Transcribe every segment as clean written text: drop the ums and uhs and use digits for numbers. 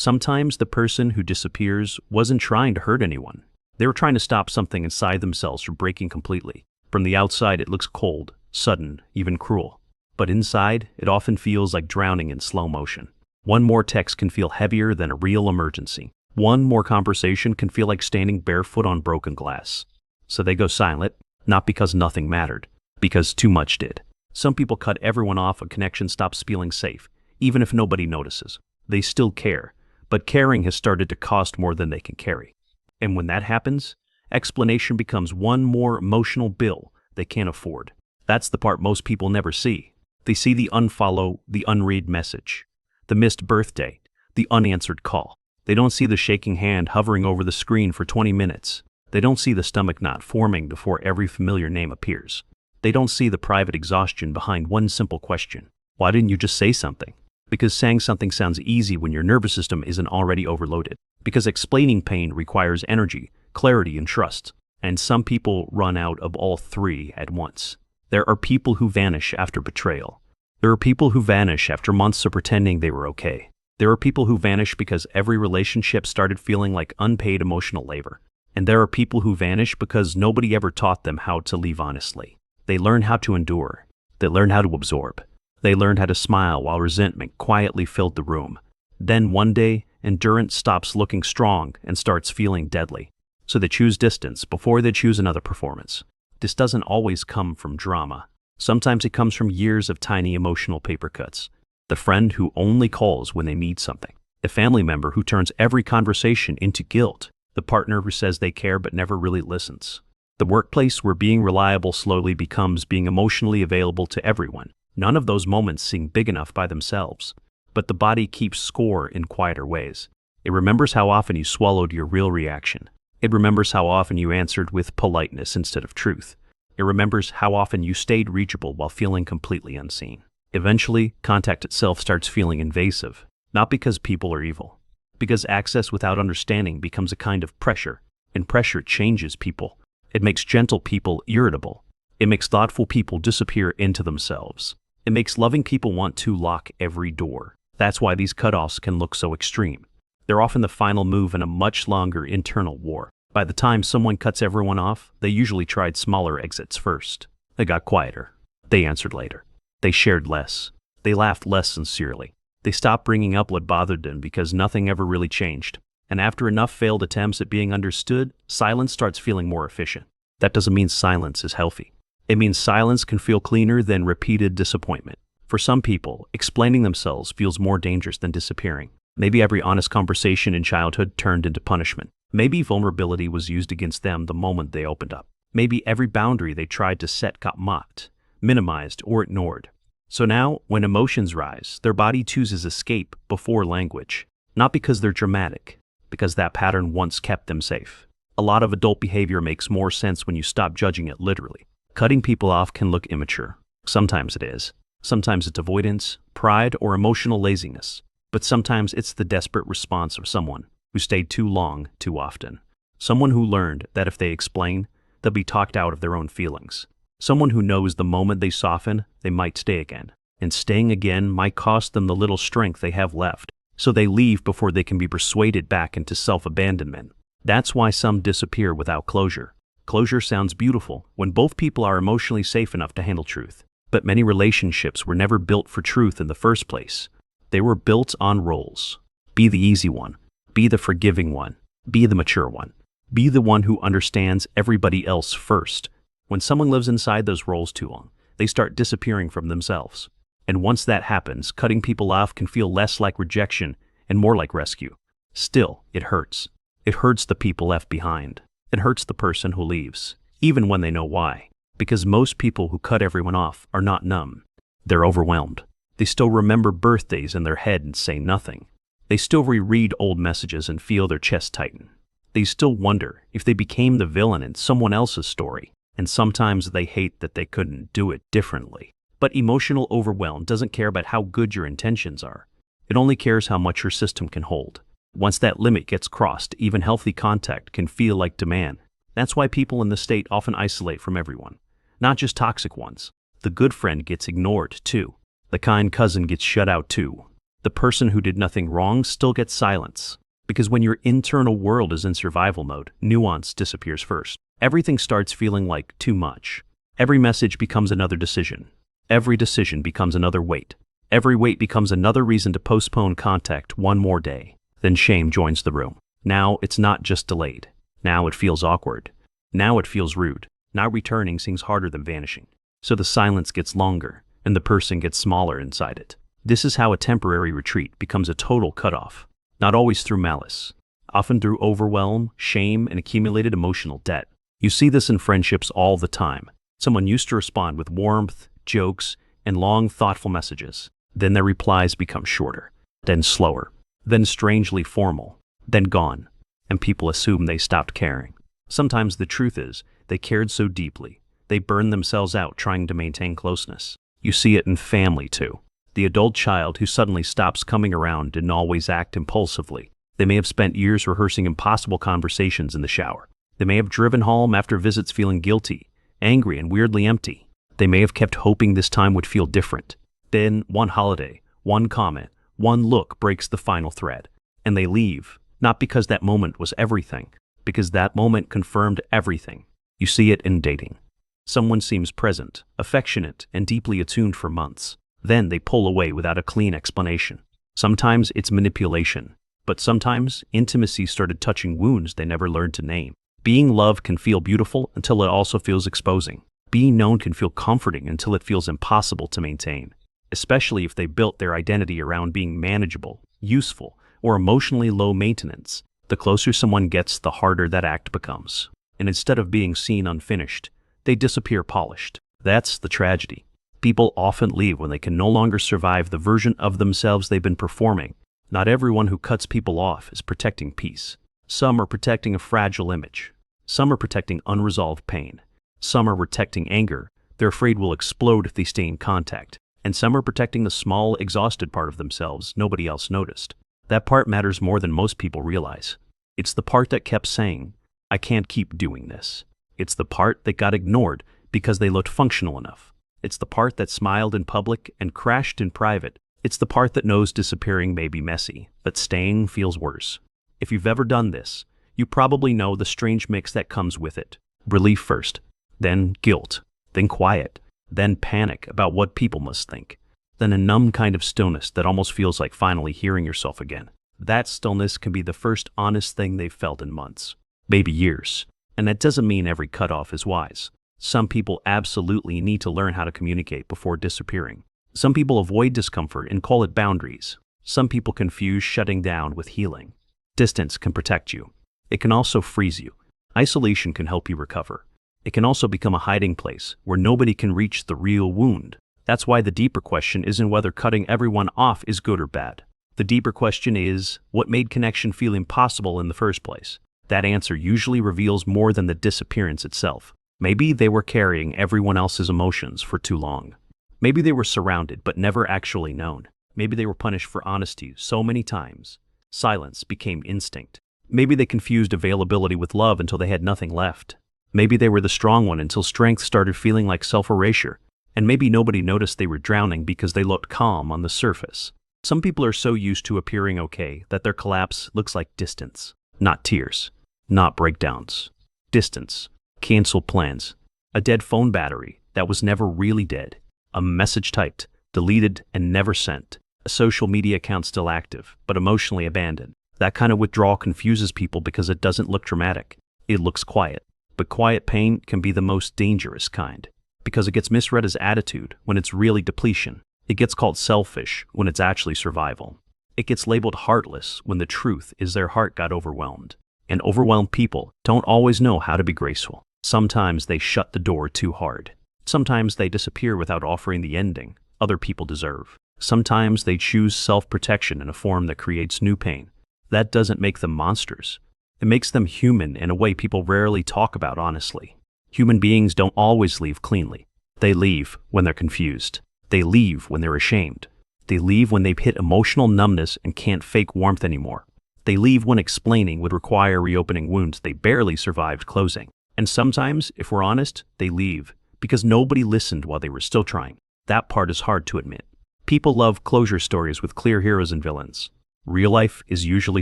Sometimes the person who disappears wasn't trying to hurt anyone. They were trying to stop something inside themselves from breaking completely. From the outside, it looks cold, sudden, even cruel. But inside, it often feels like drowning in slow motion. One more text can feel heavier than a real emergency. One more conversation can feel like standing barefoot on broken glass. So they go silent, not because nothing mattered, because too much did. Some people cut everyone off when connection stops feeling safe, even if nobody notices. They still care, but caring has started to cost more than they can carry. And when that happens, explanation becomes one more emotional bill they can't afford. That's the part most people never see. They see the unfollow, the unread message, the missed birthday, the unanswered call. They don't see the shaking hand hovering over the screen for 20 minutes. They don't see the stomach knot forming before every familiar name appears. They don't see the private exhaustion behind one simple question. Why didn't you just say something? Because saying something sounds easy when your nervous system isn't already overloaded. Because explaining pain requires energy, clarity, and trust. And some people run out of all three at once. There are people who vanish after betrayal. There are people who vanish after months of pretending they were okay. There are people who vanish because every relationship started feeling like unpaid emotional labor. And there are people who vanish because nobody ever taught them how to leave honestly. They learn how to endure. They learn how to absorb. They learned how to smile while resentment quietly filled the room. Then one day, endurance stops looking strong and starts feeling deadly. So they choose distance before they choose another performance. This doesn't always come from drama. Sometimes it comes from years of tiny emotional paper cuts. The friend who only calls when they need something. The family member who turns every conversation into guilt. The partner who says they care but never really listens. The workplace where being reliable slowly becomes being emotionally available to everyone. None of those moments seem big enough by themselves, but the body keeps score in quieter ways. It remembers how often you swallowed your real reaction. It remembers how often you answered with politeness instead of truth. It remembers how often you stayed reachable while feeling completely unseen. Eventually, contact itself starts feeling invasive, not because people are evil, because access without understanding becomes a kind of pressure, and pressure changes people. It makes gentle people irritable. It makes thoughtful people disappear into themselves. It makes loving people want to lock every door. That's why these cutoffs can look so extreme. They're often the final move in a much longer internal war. By the time someone cuts everyone off, they usually tried smaller exits first. They got quieter. They answered later. They shared less. They laughed less sincerely. They stopped bringing up what bothered them because nothing ever really changed. And after enough failed attempts at being understood, silence starts feeling more efficient. That doesn't mean silence is healthy. It means silence can feel cleaner than repeated disappointment. For some people, explaining themselves feels more dangerous than disappearing. Maybe every honest conversation in childhood turned into punishment. Maybe vulnerability was used against them the moment they opened up. Maybe every boundary they tried to set got mocked, minimized, or ignored. So now, when emotions rise, their body chooses escape before language. Not because they're dramatic, because that pattern once kept them safe. A lot of adult behavior makes more sense when you stop judging it literally. Cutting people off can look immature. Sometimes it is. Sometimes it's avoidance, pride, or emotional laziness. But sometimes it's the desperate response of someone who stayed too long, too often. Someone who learned that if they explain, they'll be talked out of their own feelings. Someone who knows the moment they soften, they might stay again. And staying again might cost them the little strength they have left. So they leave before they can be persuaded back into self-abandonment. That's why some disappear without closure. Closure sounds beautiful when both people are emotionally safe enough to handle truth. But many relationships were never built for truth in the first place. They were built on roles. Be the easy one. Be the forgiving one. Be the mature one. Be the one who understands everybody else first. When someone lives inside those roles too long, they start disappearing from themselves. And once that happens, cutting people off can feel less like rejection and more like rescue. Still, it hurts. It hurts the people left behind. It hurts the person who leaves, even when they know why. Because most people who cut everyone off are not numb. They're overwhelmed. They still remember birthdays in their head and say nothing. They still reread old messages and feel their chest tighten. They still wonder if they became the villain in someone else's story. And sometimes they hate that they couldn't do it differently. But emotional overwhelm doesn't care about how good your intentions are. It only cares how much your system can hold. Once that limit gets crossed, even healthy contact can feel like demand. That's why people in this state often isolate from everyone. Not just toxic ones. The good friend gets ignored too. The kind cousin gets shut out too. The person who did nothing wrong still gets silence. Because when your internal world is in survival mode, nuance disappears first. Everything starts feeling like too much. Every message becomes another decision. Every decision becomes another weight. Every weight becomes another reason to postpone contact one more day. Then shame joins the room. Now it's not just delayed. Now it feels awkward. Now it feels rude. Now returning seems harder than vanishing. So the silence gets longer, and the person gets smaller inside it. This is how a temporary retreat becomes a total cutoff. Not always through malice. Often through overwhelm, shame, and accumulated emotional debt. You see this in friendships all the time. Someone used to respond with warmth, jokes, and long, thoughtful messages. Then their replies become shorter, then slower, then strangely formal, then gone, and people assume they stopped caring. Sometimes the truth is, they cared so deeply, they burned themselves out trying to maintain closeness. You see it in family too. The adult child who suddenly stops coming around didn't always act impulsively. They may have spent years rehearsing impossible conversations in the shower. They may have driven home after visits feeling guilty, angry, and weirdly empty. They may have kept hoping this time would feel different. Then, one holiday, one comment, one look breaks the final thread. And they leave, not because that moment was everything, because that moment confirmed everything. You see it in dating. Someone seems present, affectionate, and deeply attuned for months. Then they pull away without a clean explanation. Sometimes it's manipulation, but sometimes intimacy started touching wounds they never learned to name. Being loved can feel beautiful until it also feels exposing. Being known can feel comforting until it feels impossible to maintain, especially if they built their identity around being manageable, useful, or emotionally low maintenance. The closer someone gets, the harder that act becomes. And instead of being seen unfinished, they disappear polished. That's the tragedy. People often leave when they can no longer survive the version of themselves they've been performing. Not everyone who cuts people off is protecting peace. Some are protecting a fragile image. Some are protecting unresolved pain. Some are protecting anger they're afraid will explode if they stay in contact. And some are protecting the small, exhausted part of themselves nobody else noticed. That part matters more than most people realize. It's the part that kept saying, "I can't keep doing this." It's the part that got ignored because they looked functional enough. It's the part that smiled in public and crashed in private. It's the part that knows disappearing may be messy, but staying feels worse. If you've ever done this, you probably know the strange mix that comes with it. Relief first, then guilt, then quiet, then panic about what people must think, then a numb kind of stillness that almost feels like finally hearing yourself again. That stillness can be the first honest thing they've felt in months, maybe years. And that doesn't mean every cutoff is wise. Some people absolutely need to learn how to communicate before disappearing. Some people avoid discomfort and call it boundaries. Some people confuse shutting down with healing. Distance can protect you. It can also freeze you. Isolation can help you recover. It can also become a hiding place where nobody can reach the real wound. That's why the deeper question isn't whether cutting everyone off is good or bad. The deeper question is, what made connection feel impossible in the first place? That answer usually reveals more than the disappearance itself. Maybe they were carrying everyone else's emotions for too long. Maybe they were surrounded but never actually known. Maybe they were punished for honesty so many times. Silence became instinct. Maybe they confused availability with love until they had nothing left. Maybe they were the strong one until strength started feeling like self-erasure. And maybe nobody noticed they were drowning because they looked calm on the surface. Some people are so used to appearing okay that their collapse looks like distance. Not tears. Not breakdowns. Distance. Canceled plans. A dead phone battery that was never really dead. A message typed, deleted, and never sent. A social media account still active, but emotionally abandoned. That kind of withdrawal confuses people because it doesn't look dramatic. It looks quiet. But quiet pain can be the most dangerous kind, because it gets misread as attitude when it's really depletion. It gets called selfish when it's actually survival. It gets labeled heartless when the truth is their heart got overwhelmed. And overwhelmed people don't always know how to be graceful. Sometimes they shut the door too hard. Sometimes they disappear without offering the ending other people deserve. Sometimes they choose self-protection in a form that creates new pain. That doesn't make them monsters. It makes them human in a way people rarely talk about honestly. Human beings don't always leave cleanly. They leave when they're confused. They leave when they're ashamed. They leave when they've hit emotional numbness and can't fake warmth anymore. They leave when explaining would require reopening wounds they barely survived closing. And sometimes, if we're honest, they leave because nobody listened while they were still trying. That part is hard to admit. People love closure stories with clear heroes and villains. Real life is usually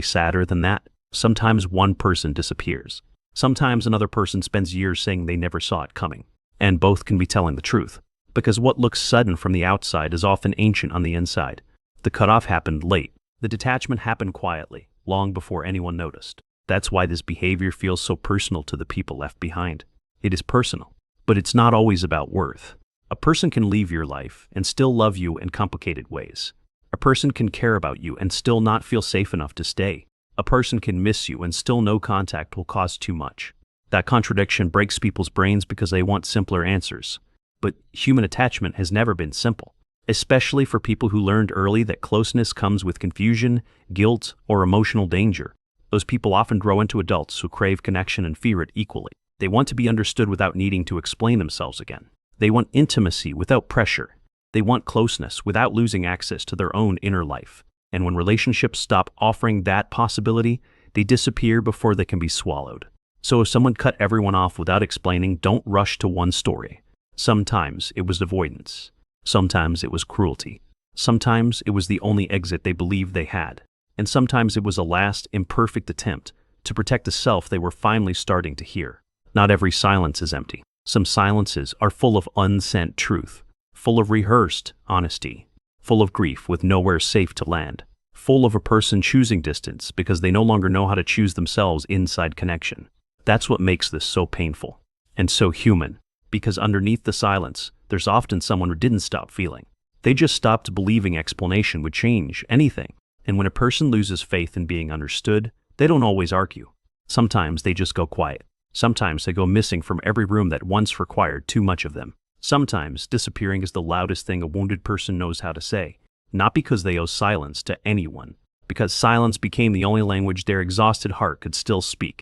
sadder than that. Sometimes one person disappears. Sometimes another person spends years saying they never saw it coming. And both can be telling the truth. Because what looks sudden from the outside is often ancient on the inside. The cutoff happened late. The detachment happened quietly, long before anyone noticed. That's why this behavior feels so personal to the people left behind. It is personal, but it's not always about worth. A person can leave your life and still love you in complicated ways. A person can care about you and still not feel safe enough to stay. A person can miss you and still no contact will cost too much. That contradiction breaks people's brains because they want simpler answers. But human attachment has never been simple, especially for people who learned early that closeness comes with confusion, guilt, or emotional danger. Those people often grow into adults who crave connection and fear it equally. They want to be understood without needing to explain themselves again. They want intimacy without pressure. They want closeness without losing access to their own inner life. And when relationships stop offering that possibility, they disappear before they can be swallowed. So if someone cut everyone off without explaining, don't rush to one story. Sometimes it was avoidance. Sometimes it was cruelty. Sometimes it was the only exit they believed they had. And sometimes it was a last, imperfect attempt to protect the self they were finally starting to hear. Not every silence is empty. Some silences are full of unsent truth, full of rehearsed honesty, full of grief with nowhere safe to land, full of a person choosing distance because they no longer know how to choose themselves inside connection. That's what makes this so painful and so human, because underneath the silence, there's often someone who didn't stop feeling. They just stopped believing explanation would change anything. And when a person loses faith in being understood, they don't always argue. Sometimes they just go quiet. Sometimes they go missing from every room that once required too much of them. Sometimes disappearing is the loudest thing a wounded person knows how to say, not because they owe silence to anyone, because silence became the only language their exhausted heart could still speak.